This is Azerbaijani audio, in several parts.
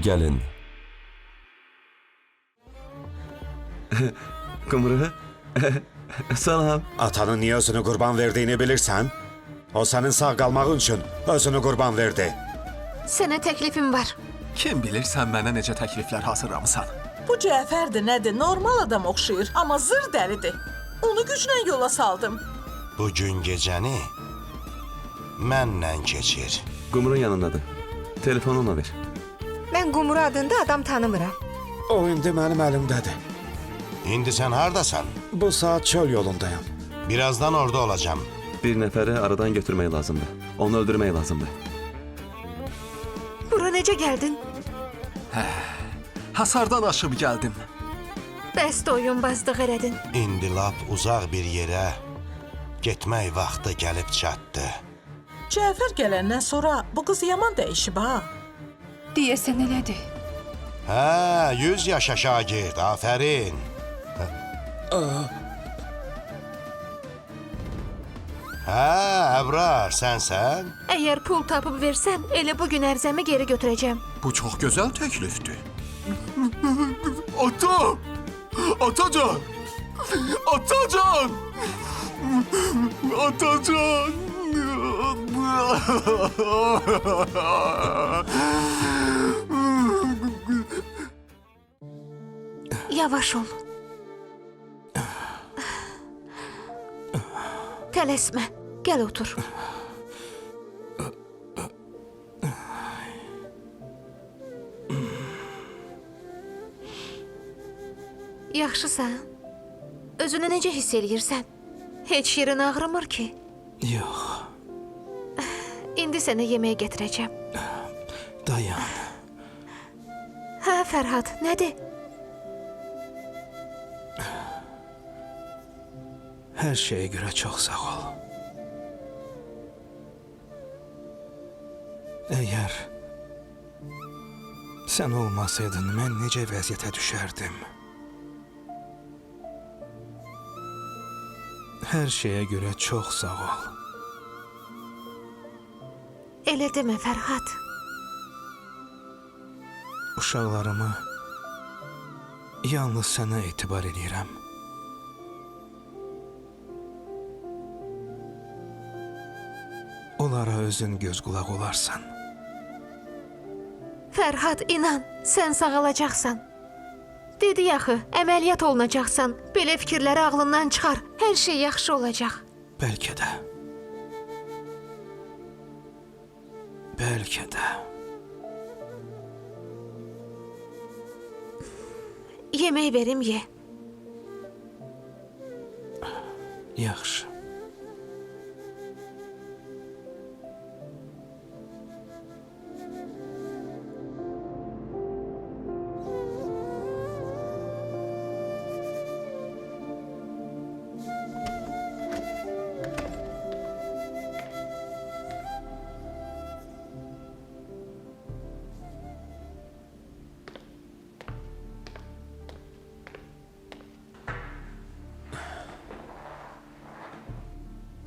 gəlin. Qumru, salam. Atanın niye özünü qurban verdiğini bilirsən? O senin sağ qalmağın üçün özünü qurban verdi. Sənə təklifim var. Kim bilir sən mənə necə təkliflər hazırlamısan? Bu Cəfərdir nədir? Normal adam oxşayır, amma zır dəlidir. Onu güclə yola saldım. Bugün gecəni mənlə keçir. Qumrun yanındadır. Telefonu ona ver. Mən Qumru adında adam tanımıram. O indi mənim əlimdədir. İndi sən hardasan? Bu saat çöl yolundayım. Birazdan orada olacağım. Bir nəfəri aradan götürmək lazımdır. Onu öldürmək lazımdır. Bura necə gəldin? Hasardan aşıb gəldim. Bəs oyunbazlıq elədin. İndi lap uzaq bir yerə getmək vaxtı gəlib çatdı. Cəfər gələndən sonra bu qız yaman dəyişib ha. Deyəsən elədi. Hə, 100 yaşa şagird, afərin. Hə, Əbrar, sənsən? Əgər pul tapıb versən, elə bugün ərzəmi geri götürəcəm. Bu çox gözəl təklifdir. Ata! Atacan! Atacan! Atacan! Yavaş ol. Tələsmə. Gəl otur. Yaxşısan? Özünü necə hiss eləyirsən? Heç yerin ağrımır ki? Yox, İndi sənə yemək gətirəcəm. dayan. Hə, Fərhad, nədir? Hər şeyə görə çox sağ ol. Əgər sən olmasaydın, mən necə vəziyyətə düşərdim? Hər şeyə görə çox sağ ol. Elə demə, Fərhad. Uşaqlarımı yalnız sənə etibar edirəm. Onlara özün göz qulaq olarsan. Fərhad, inan, sən sağalacaqsan. Dedi axı, əməliyyat olunacaqsan. Belə fikirləri ağlından çıxar. Hər şey yaxşı olacaq. Bəlkə də. Bəlkə də. Yemək verim, ye. Yaxşı.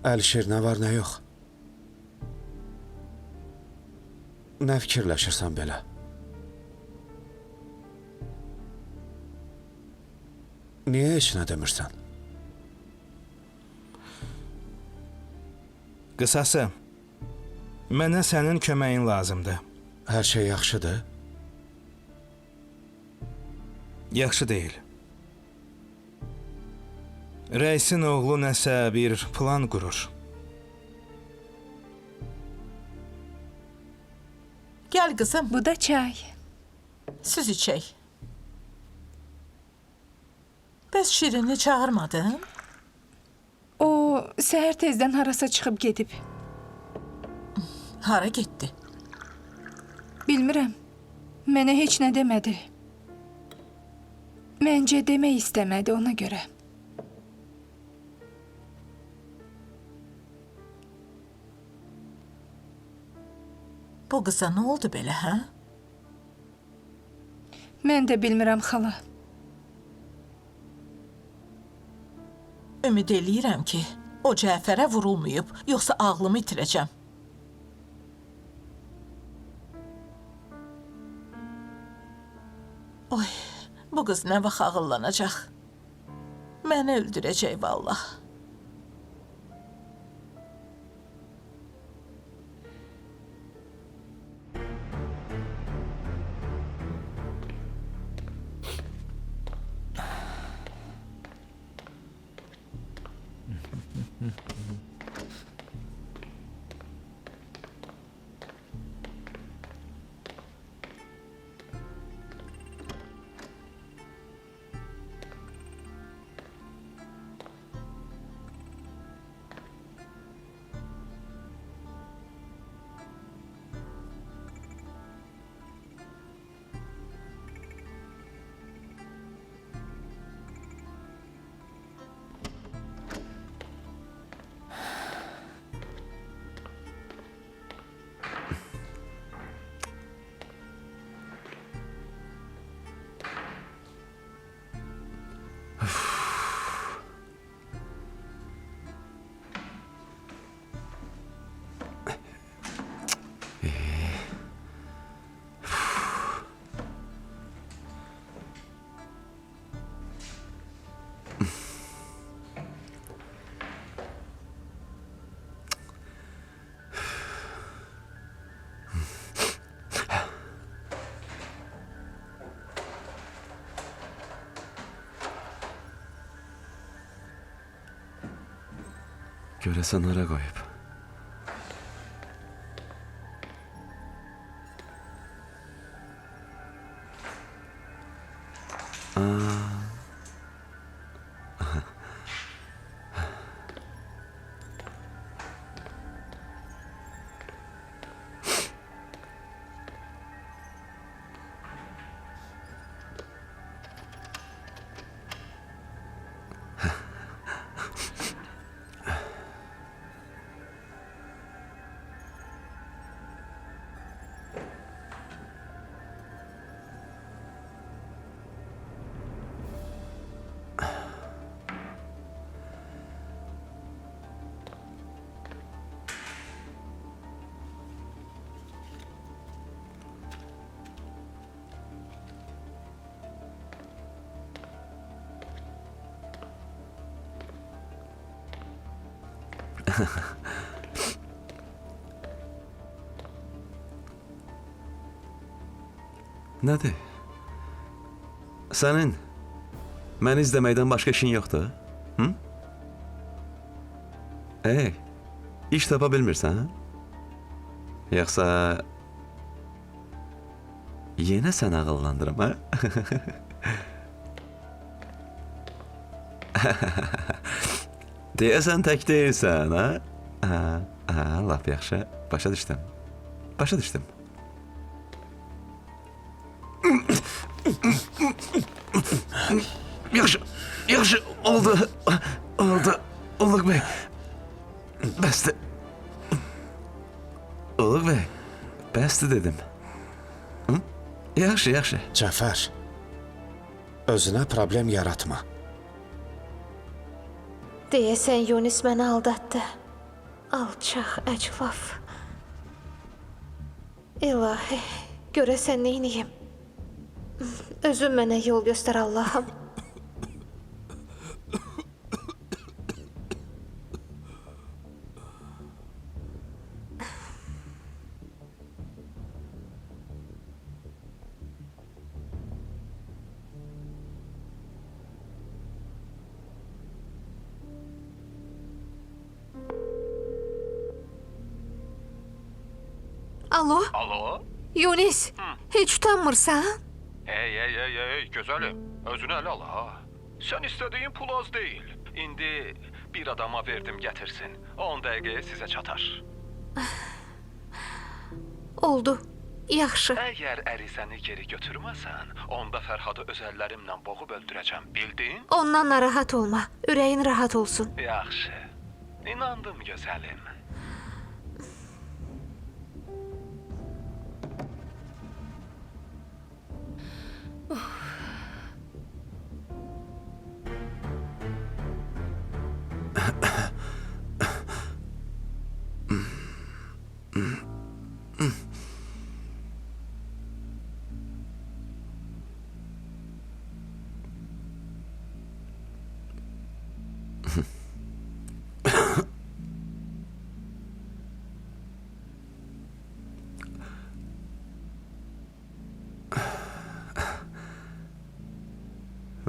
Əlişir, nə var, nə yox? Nə fikirləşirsən belə? Niyə heç nə demirsən? Qısası, mənə sənin köməyin lazımdır. Hər şey yaxşıdır? Yaxşı deyil. Rəisin oğlu nəsə bir plan qurur. Gəl qızım, Bu da çay. süz içək. Bəs Şirinli çağırmadın? O səhər tezdən harasa çıxıb gedib. Hara getdi? Bilmirəm. Mənə heç nə demədi. Məncə demək istəmədi ona görə. Bu qıza nə oldu belə, hə? Mən də bilmirəm, xala. Ümid eləyirəm ki, o Cəfərə vurulmayıb, yoxsa ağlımı itirəcəm. qız nə vaxt ağıllanacaq? Məni öldürəcək vallah. Görəsən hara qoyub? Nədir? Sənin məni izləməkdən başqa işin yoxdur? Hı? Ey, iş tapa bilmirsən? Yoxsa yenə sən ağıllandırım, hə? Deyəsən tək deyilsən, hə? Lap yaxşı, başa düşdüm. Başa düşdüm. Yaxşı, yaxşı, oldu. Uluq bəy. Bəsdir. Uluq bəy, bəsdir dedim. Hı? Yaxşı, yaxşı. Cəfər, özünə problem yaratma. Deyəsən Yunis məni aldatdı. Alçaq, əclaf. İlahi, görəsən neyniyim? Özün mənə yol göstər Allahım. Alo, Alo? Yunis, heç utanmırsan? Ey, gözəlim, özünü ələ al ha. Sən istədiyin pul az deyil. İndi bir adama verdim gətirsin. 10 dəqiqəyə sizə çatar. Oldu, yaxşı. Əgər ərizəni geri götürməsən, onda Fərhadı öz əllərimlə boğub öldürəcəm, bildin? Ondan narahat olma, ürəyin rahat olsun. Yaxşı, inandım gözəlim.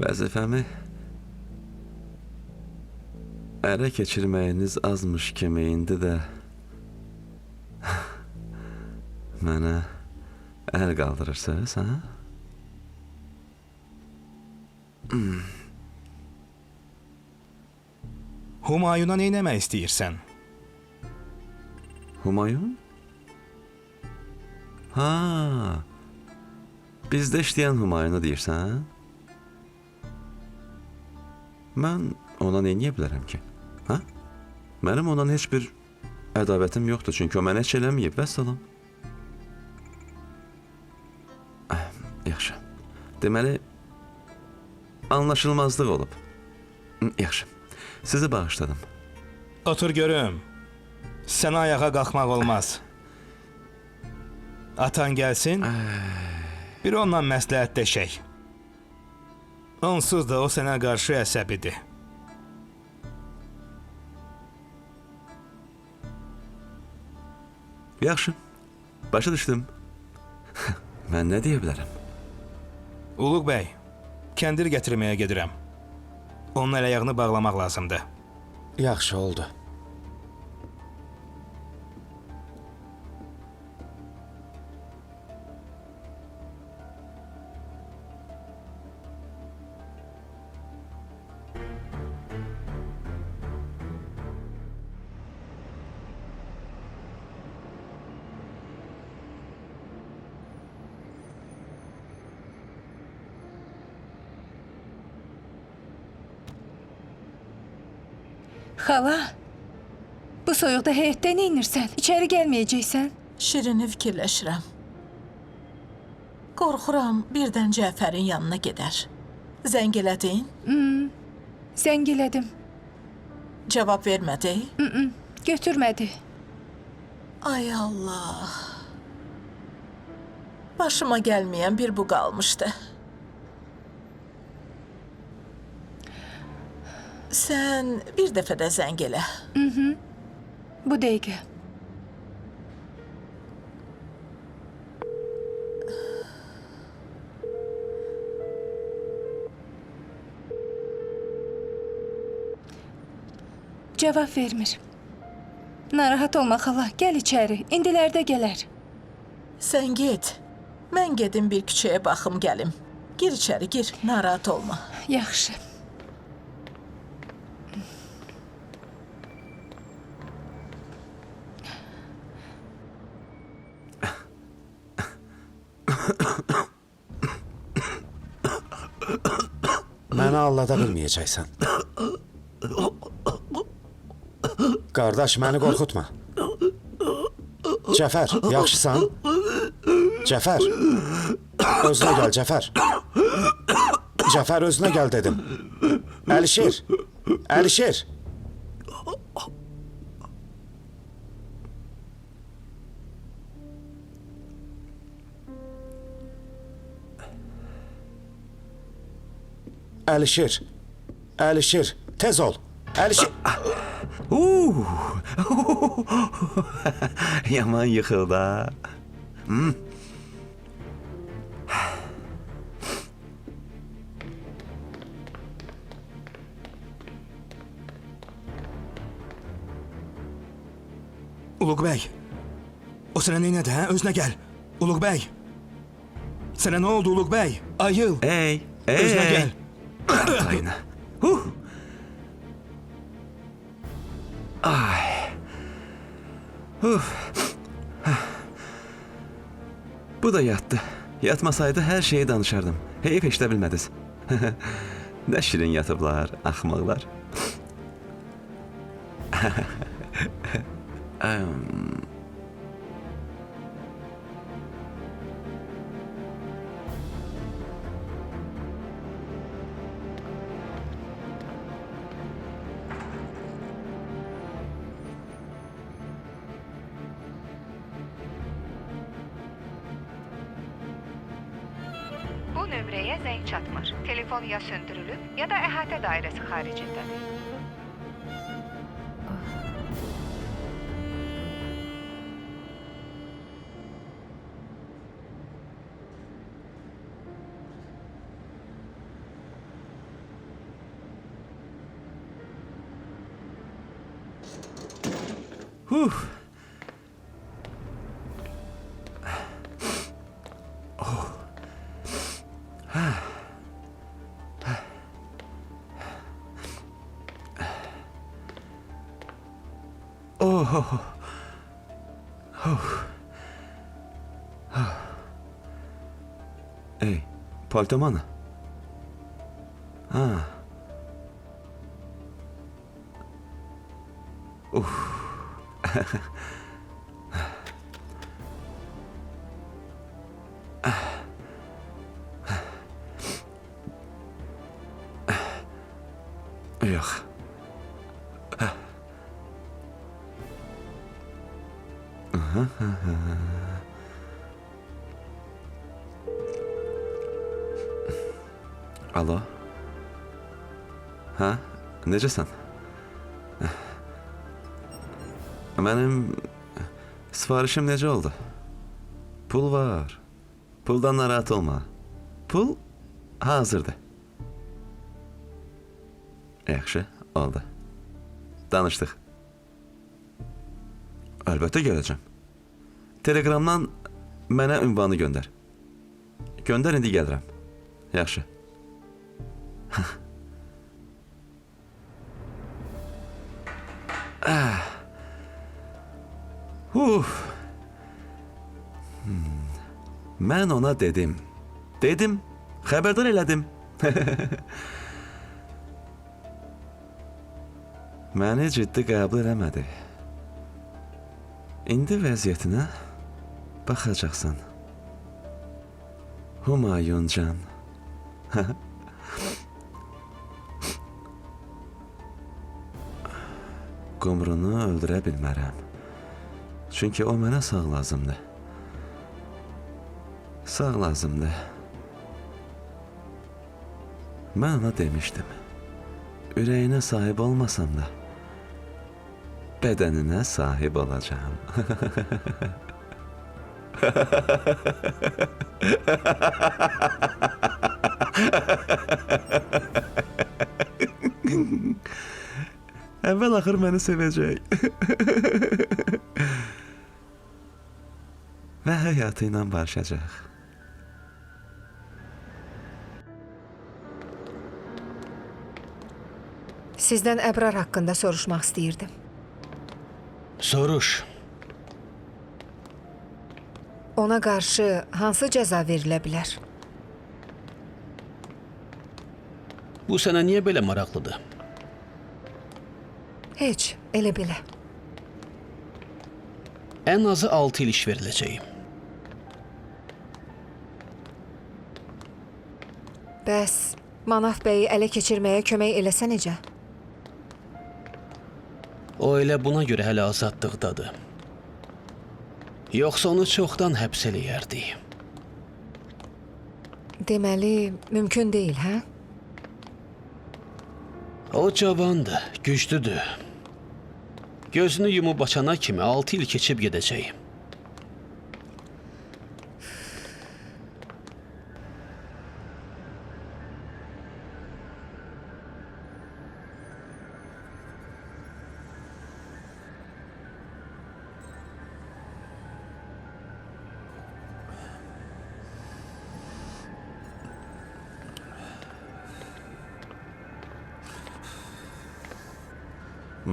vəzifəmi ələ keçirməyiniz azmış kimi indi də mənə əl qaldırırsınız, ha? Humayuna nə etmək istəyirsən? Humayun? Ha, bizdə işləyən Humayunu deyirsən? Mən ona nə edə bilərəm ki? Ha? Mənim ondan heç bir ədavətim yoxdur, çünki o mənə heç eləməyib, vəssalam. Yaxşı. Deməli, anlaşılmazlıq olub. Yaxşı. Sizi bağışladım. Otur görüm. Sənə ayağa qalxmaq olmaz. Atan gəlsin, bir onunla məsləhətləşək. Onsuz da o sənə qarşı əsəbidir. Yaxşı. Başa düşdüm. Mən nə deyə bilərəm? Uluq bəy, kəndir gətirməyə gedirəm. Onun əl-ayağını bağlamaq lazımdır. Yaxşı oldu. Xala, bu soyuqda həyətdə nə edirsən? İçəri gəlməyəcəksən? Şirini fikirləşirəm. Qorxuram birdən Cəfərin yanına gedər. Zəng elədin? Zəng elədim. Cavab vermədi? Götürmədi. Ay Allah. Başıma gəlməyən bir bu qalmışdı. Sən bir dəfə də zəng elə. Bu dəqiqə. Cavab vermir. Narahat olma xala, gəl içəri. İndilərdə gələr. Sən get. Mən gedim bir küçəyə baxım gəlim. Gir içəri, gir. Narahat olma. Yaxşı. Məni allada bilməyəcəksən. Qardaş, məni qorxutma. Cəfər, yaxşısan? Cəfər, özünə gəl, Cəfər. Cəfər, özünə gəl dedim. Əlişir, Əlişir. Əlişir, Əlişir, tez ol. Əlişir. Yaman yıxıldı ha. Uluq bəy, o sənə nə elədi, hə? Özünə gəl. Uluq bəy. Sənə nə oldu Uluq bəy? Ayıl. Ey, Özünə gəl. Ayna. Ay. Bu da yatdı. Yatmasaydı hər şeyi danışardım. Heyif eşidə bilmədiniz. Nə şirin yatıblar, axmaqlar. Bu nömrəyə zəng çatmır. Telefon ya söndürülüb, ya da əhatə dairəsi xaricindədir. Ey, paltom hanı? Ha. Yox. Alo. Ha, necəsən? Mənim sifarişim necə oldu? Pul var. Puldan narahat olma. Pul hazırdır. Yaxşı, oldu. Danışdıq. Əlbəttə gələcəm. Telegramdan mənə ünvanı göndər. Göndər, indi gəlirəm. Yaxşı. Mən ona dedim. Dedim, xəbərdar elədim. Məni ciddi qəbul eləmədi. İndi vəziyyətinə baxacaqsan. Humayun can. Qumrunu öldürə bilmərəm. Çünki o mənə sağ lazımdır. Sağ lazımdır. Mən ona demişdim. Ürəyinə sahib olmasam da, bədəninə sahib olacağım. Əvvəl axır məni sevəcək. Və həyatı ilə barışacaq. Sizdən Əbrar haqqında soruşmaq istəyirdim. Soruş. Ona qarşı hansı cəza verilə bilər? Bu sənə niyə belə maraqlıdır? Heç, elə belə. Ən azı 6 il iş veriləcək. Bəs Manaf bəyi ələ keçirməyə kömək eləsə necə? O elə buna görə hələ azadlıqdadır. Yoxsa onu çoxdan həbs eləyərdik. Deməli, mümkün deyil, hə? O cavandır, güclüdür. Gözünü yumub açana kimi 6 il keçib gedəcək.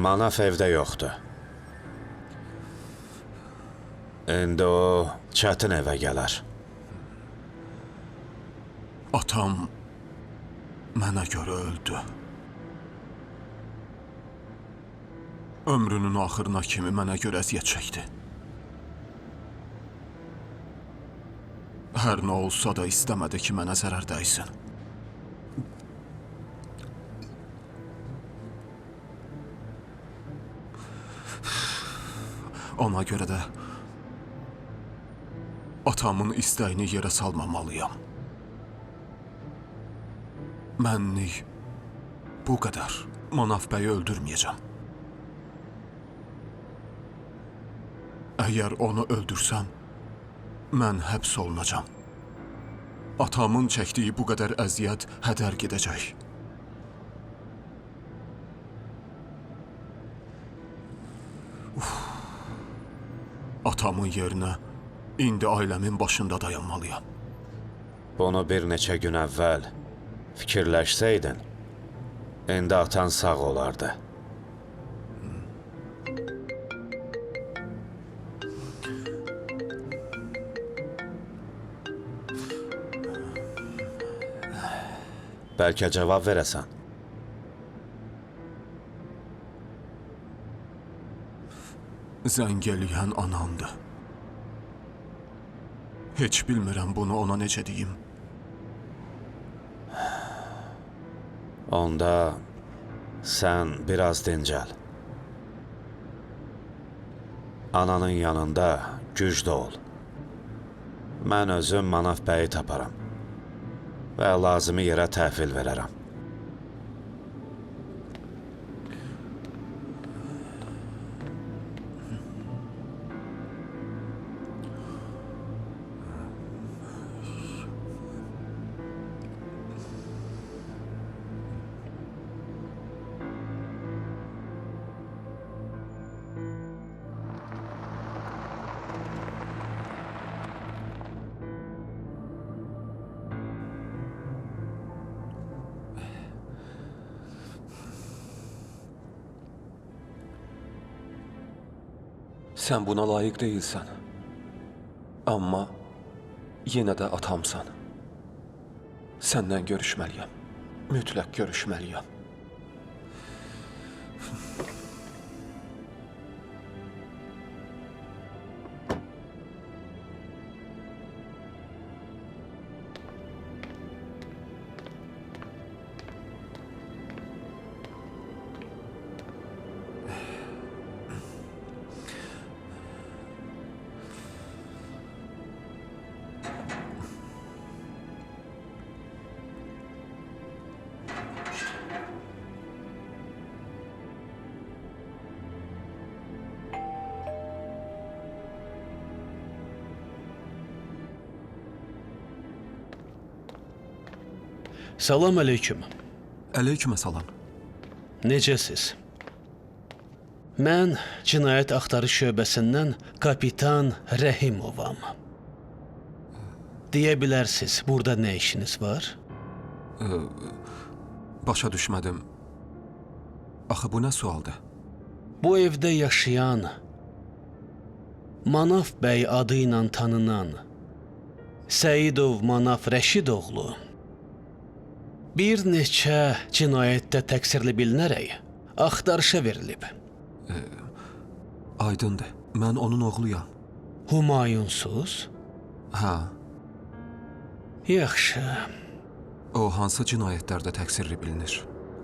Manaf evdə yoxdur. İndi o çətin evə gələr. Atam mənə görə öldü. Ömrünün axırına kimi mənə görə əziyyət çəkdi. Hər nə olsa da istəmədi ki, mənə zərər dəysin. Ona görə də atamın istəyini yerə salmamalıyam. Mənlik bu qədər. Manaf bəyi öldürməyəcəm. Əgər onu öldürsəm, mən həbs olunacam. Atamın çəkdiyi bu qədər əziyyət hədər gedəcək. atamın yerinə indi ailəmin başında dayanmalıyam. Bunu bir neçə gün əvvəl fikirləşsəydin, indi atan sağ olardı. Bəlkə cavab verəsən. Zəng eləyən anamdır. Heç bilmirəm bunu ona necə deyim. Onda sən biraz dincəl. Ananın yanında güclü ol. Mən özüm Manaf bəyi taparam və lazımi yerə təhvil verərəm. Sən buna layiq deyilsən. Amma yenə də atamsan. Səndən görüşməliyəm. Mütləq görüşməliyəm. Salam əleyküm. Əleyküm salam. Necəsiz? Mən cinayət axtarış şöbəsindən kapitan Rəhimovam. Deyə bilərsiz, burada nə işiniz var? Başa düşmədim. Axı bu nə sualdır? Bu evdə yaşayan Manaf bəy adı ilə tanınan Səidov Manaf Rəşidoğlu bir neçə cinayətdə təqsirli bilinərək axtarışa verilib. Aydındır. Mən onun oğluyam. Humayunsuz? Hə. Yaxşı. O hansı cinayətlərdə təqsirli bilinir?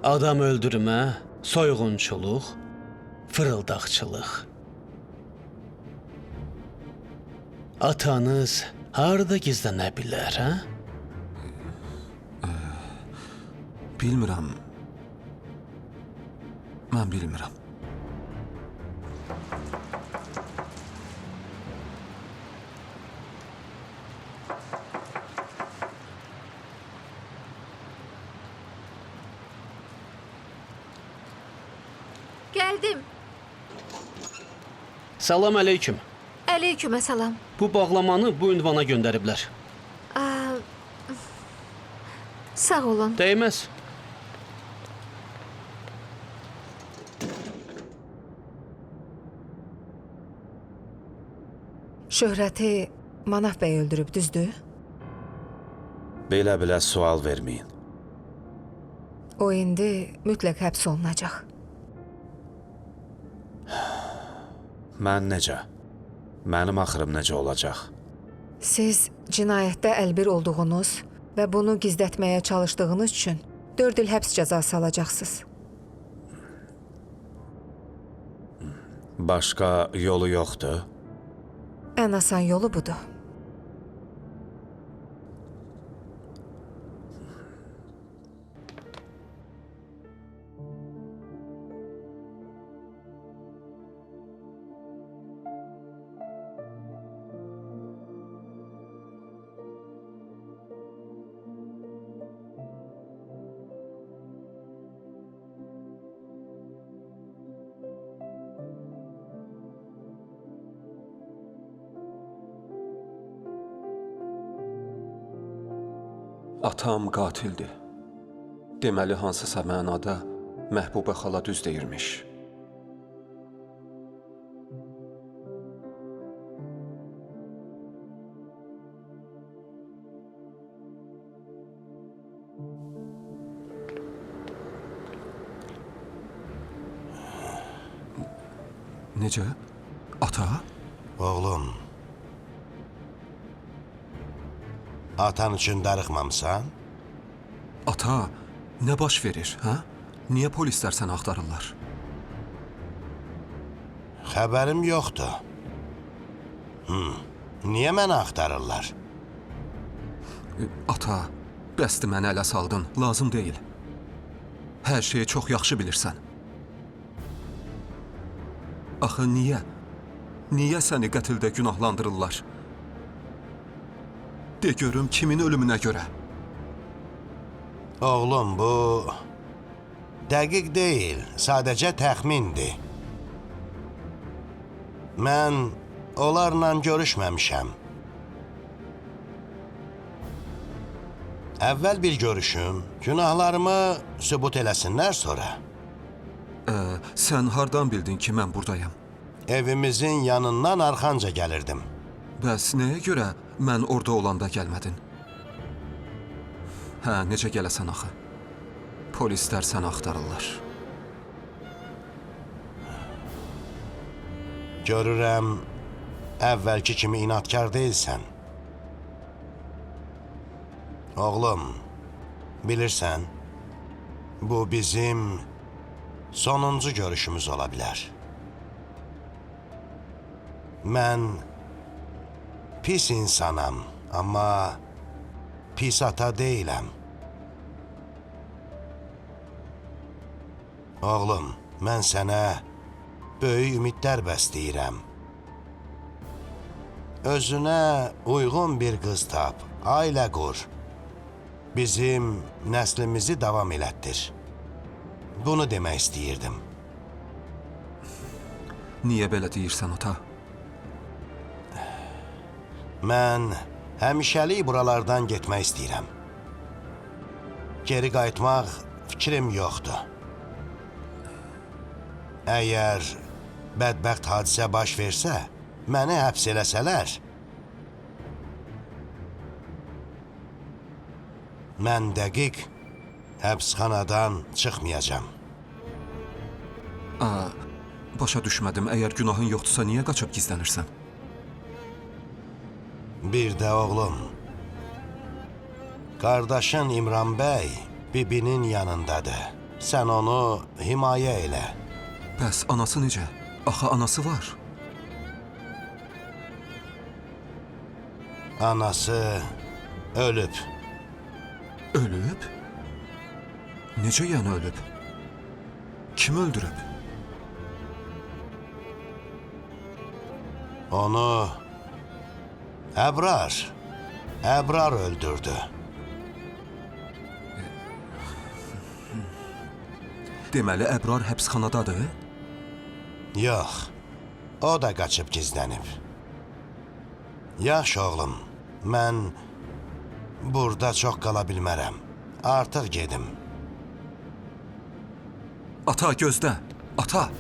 Adam öldürmə, soyğunçuluq, fırıldaqçılıq. Atanız harda gizlənə bilər, hə? Bilmirəm. Mən bilmirəm. Gəldim. Salam əleyküm. Əleykümə salam. Bu bağlamanı bu ünvana göndəriblər. Sağ olun. Dəyməz. Şöhrəti Manaf bəy öldürüb, düzdür? Belə-belə sual verməyin. O indi mütləq həbs olunacaq. Mən necə? Mənim axırım necə olacaq? Siz cinayətdə əlbir olduğunuz və bunu gizlətməyə çalışdığınız üçün 4 il həbs cəzası alacaqsınız. Başqa yolu yoxdur? Ən asan yolu budur. Atam qatildir. Deməli, hansısa mənada Məhbubə xala düz deyirmiş. Necə? Ata? Oğlum, atan üçün darıxmamısan? Ata, nə baş verir, hə? Niyə polislər səni axtarırlar? Xəbərim yoxdur. Niyə məni axtarırlar? Ata, bəsdir məni ələ saldın, lazım deyil. Hər şeyi çox yaxşı bilirsən. Axı niyə? Niyə səni qətildə günahlandırırlar? De görüm kimin ölümünə görə? Oğlum, bu dəqiq deyil, sadəcə təxmindir. Mən onlarla görüşməmişəm. Əvvəl bir görüşüm, günahlarımı sübut eləsinlər sonra. Sən hardan bildin ki, mən buradayam? Evimizin yanından arxanca gəlirdim. Bəs nəyə görə mən orada olanda gəlmədin? Hə, necə gələsən axı? Polislər səni axtarırlar. Görürəm, əvvəlki kimi inadkar deyilsən. Oğlum, bilirsən, bu bizim sonuncu görüşümüz ola bilər. Mən pis insanam, amma pis ata deyiləm. Oğlum, mən sənə böyük ümidlər bəsləyirəm. Özünə uyğun bir qız tap, ailə qur. Bizim nəslimizi davam elətdir. Bunu demək istəyirdim. Niyə belə deyirsən, ata? Mən həmişəlik buralardan getmək istəyirəm. Geri qayıtmaq fikrim yoxdur. Əgər bədbəxt hadisə baş versə, məni həbs eləsələr, mən dəqiq həbsxanadan çıxmayacam. Başa düşmədim, əgər günahın yoxdursa niyə qaçıb gizlənirsən? Bir də oğlum, qardaşın İmran bəy bibinin yanındadır. Sən onu himayə elə. Bəs anası necə? Axı anası var. Anası ölüb. Ölüb? Necə yəni ölüb? Kim öldürüb? Onu Əbrar öldürdü. Deməli, Əbrar həbsxanadadır? Yox, o da qaçıb gizlənib. Yaxşı oğlum, mən burada çox qala bilmərəm. Artıq gedim. Ata, gözlə! Ata!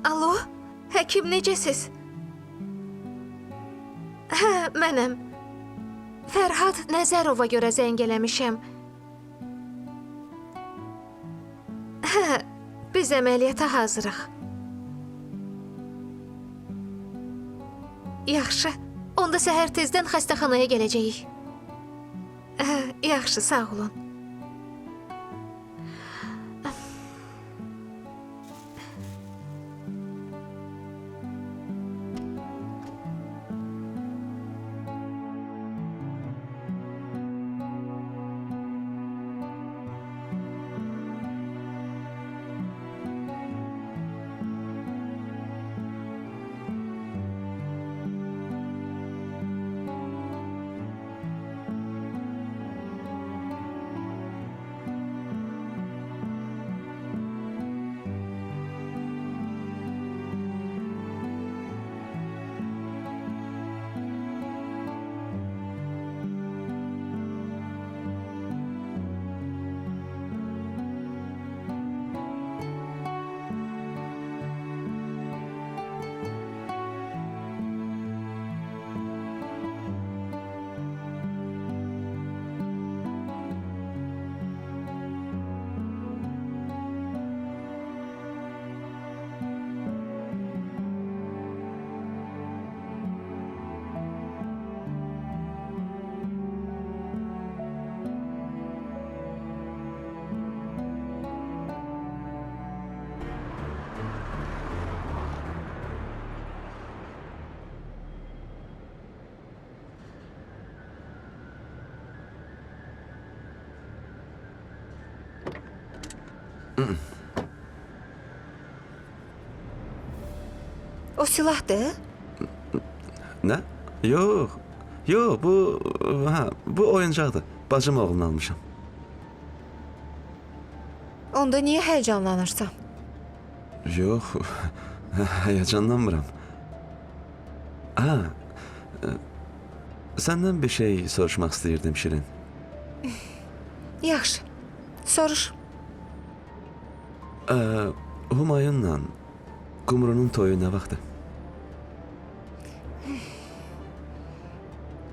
Alo, həkim necəsiz? Hə, Mənəm. Fərhad Nəzərova görə zəng eləmişəm. Hə, biz əməliyyata hazırıq. Yaxşı, onda səhər tezdən xəstəxanaya gələcəyik. Hə, yaxşı, sağ olun. O silahdır? Nə? Yox. Yox, bu oyuncaqdır. Bacım oğlundan almışam. Onda niyə həyəcanlanırsan? Yox, həyəcanlanmıram. Səndən bir şey soruşmaq istəyirdim, Şirin. Yaxşı, soruş. Humayunla Qumrunun toyu nə vaxtdır?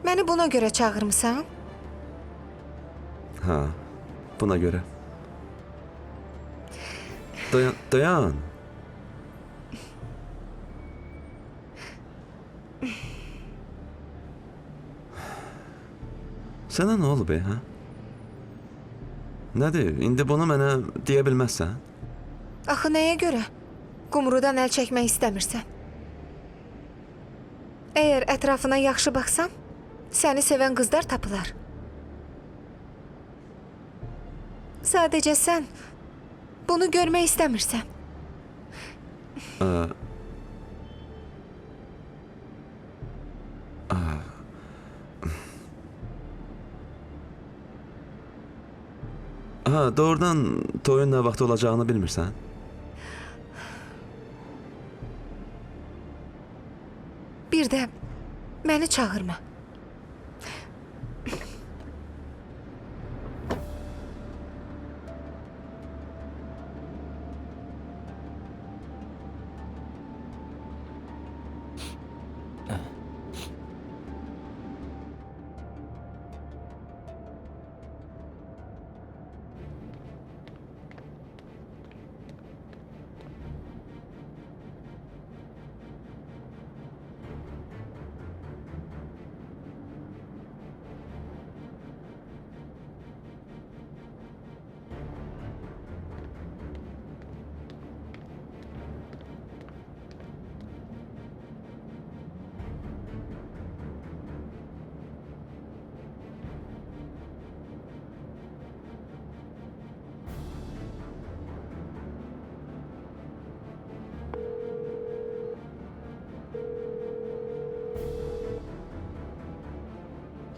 Məni buna görə çağırmısan? Ha, buna görə. Dayan. Sənə nə olub, ha? Nədir, indi bunu mənə deyə bilməzsən? Axı nəyə görə? Qumrudan əl çəkmək istəmirsən. Əgər ətrafına yaxşı baxsan, səni sevən qızlar tapılar. Sadəcə sən bunu görmək istəmirsən. Doğrudan toyun nə vaxt olacağını bilmirsən? Bir də məni çağırma.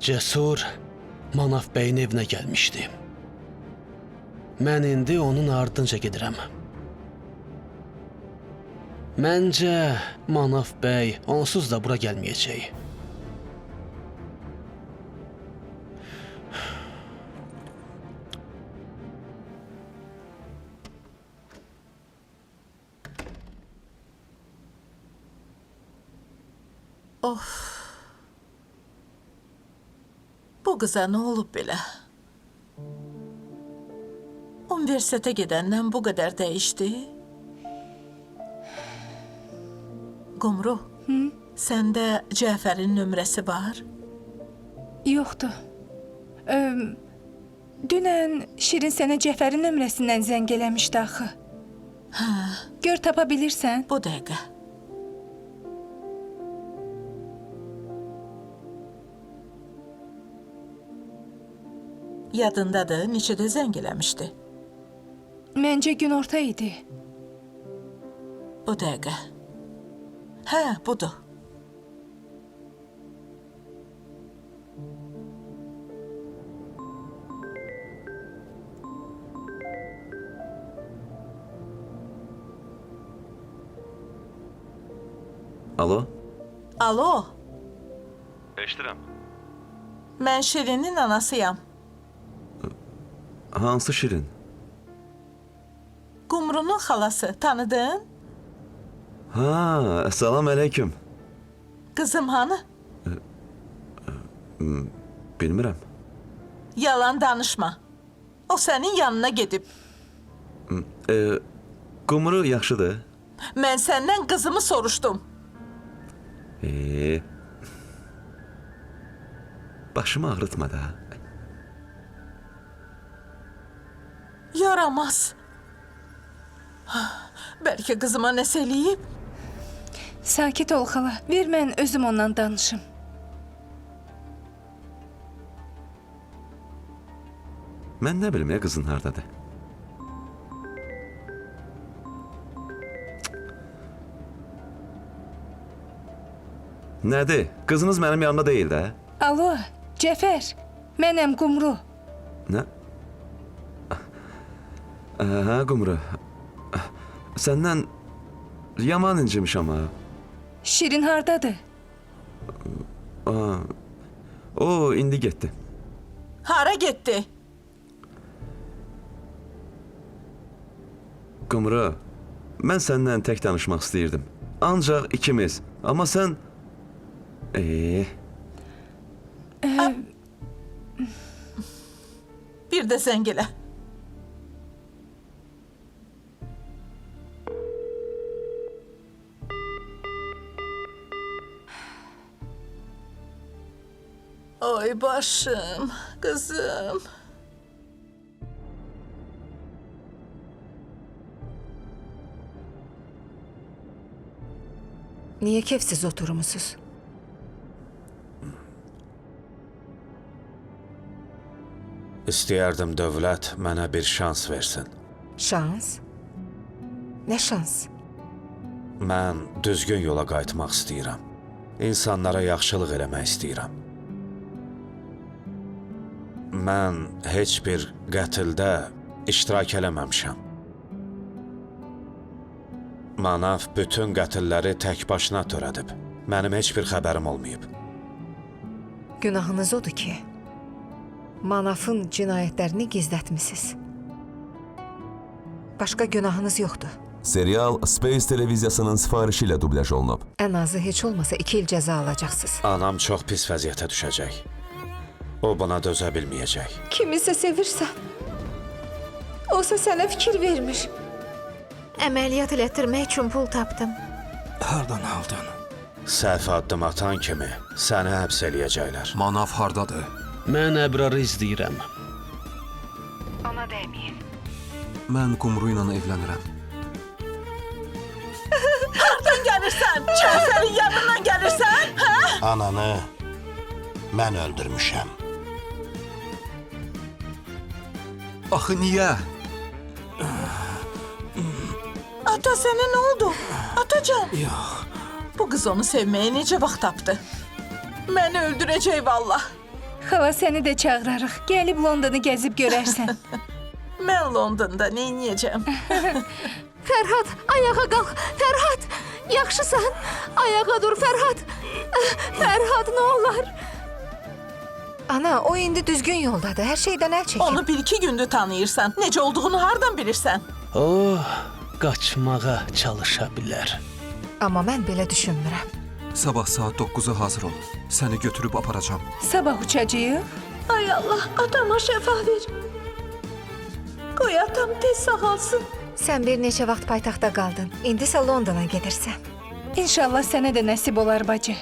Cəsur Manaf bəyin evinə gəlmişdi. Mən indi onun ardınca gedirəm. Məncə Manaf bəy onsuz da bura gəlməyəcək. Bu qıza nə olub belə? Universitetə gedəndən bu qədər dəyişdi. Qumru, səndə Cəfərin nömrəsi var? Yoxdur. Dünən Şirin sənə Cəfərin nömrəsindən zəng eləmişdi axı. Hə, Gör tapa bilirsən. bu dəqiqə. Yadındadır, neçədə zəng eləmişdi? Məncə günorta idi. Bu dəqiqə. Hə, budur. Alo? Alo, Eşidirəm. mən Şirinin anasıyam. Hansı Şirin? Qumrunun xalası, tanıdın? Ha, salam əleyküm. Qızım hanı? Bilmirəm. Yalan danışma. O sənin yanına gedib. Qumru yaxşıdır. Mən səndən qızımı soruşdum. Başımı ağrıtma da. Yaramaz. Bəlkə qızıma nəsə eləyib? Sakit ol xala. Ver mən özüm ondan danışım. Mən nə bilim ya qızın hardadır. Nədir? Qızınız mənim yanımda deyil də. Alo, Cəfər. Mənəm Qumru. Nə? Hə, Qumru. Səndən yaman incimişəm ha. Şirin hardadır? O indi getdi. Hara getdi? Qumru, mən səndən tək danışmaq istəyirdim. Ancaq ikimiz. Amma sən... Bir də zəng elə. Oy başım, qızım. Niyə kefsiz oturmusunuz? İstəyərdim dövlət mənə bir şans versin. Şans? Nə şans? Mən düzgün yola qayıtmaq istəyirəm. İnsanlara yaxşılıq eləmək istəyirəm. Mən heç bir qətldə iştirak eləməmişəm. Manav bütün qətilləri tək başına törədib. Mənim heç bir xəbərim olmayıb. Günahınız odur ki, Manafın cinayətlərini gizlətmisiniz. Başqa günahınız yoxdur. Serial Space televiziyasının sifarişi ilə dubləj olunub. Ən azı heç olmasa 2 il cəza alacaqsınız. Anam çox pis vəziyyətə düşəcək. O buna dözə bilməyəcək. Kimisə sevirsən, olsa sənə fikir vermir. Əməliyyat elətdirmək üçün pul tapdım. Hardan aldın? Səhv addım atan kimi səni həbs eləyəcəklər. Manav hardadır? Mən Əbrarı izləyirəm. Ona dəyməyin. Mən Qumru ilə evlənirəm. Hardan gəlirsən? Cəfərin yanından gəlirsən? Hə? Ananı mən öldürmüşəm. Axı niyə? Ata sənə nə oldu? Atacan. Yox. Bu qız onu sevməyə necə vaxt tapdı? Məni öldürəcək vallah. Xala səni də çağırarıq. Gəlib Londonu gəzib görərsən. Mən Londonda nə edəcəm? Fərhad, ayağa qalx. Fərhad, yaxşısan? Ayağa dur Fərhad. Fərhad, nə olar? Ana, o indi düzgün yoldadır. Hər şeydən əl çəkib. Onu 1-2 gündür tanıyırsan. Necə olduğunu hardan bilirsən? Qaçmağa çalışa bilər. Amma mən belə düşünmürəm. Sabah saat 9-a hazır ol. Səni götürüb aparacam. Sabah uçacağıq. Ay Allah, atama şəfa ver. Qoy atam tez sağalsın. Sən bir neçə vaxt paytaxtda qaldın. İndi isə Londona gedirsən. İnşallah sənə də nəsib olar bacı.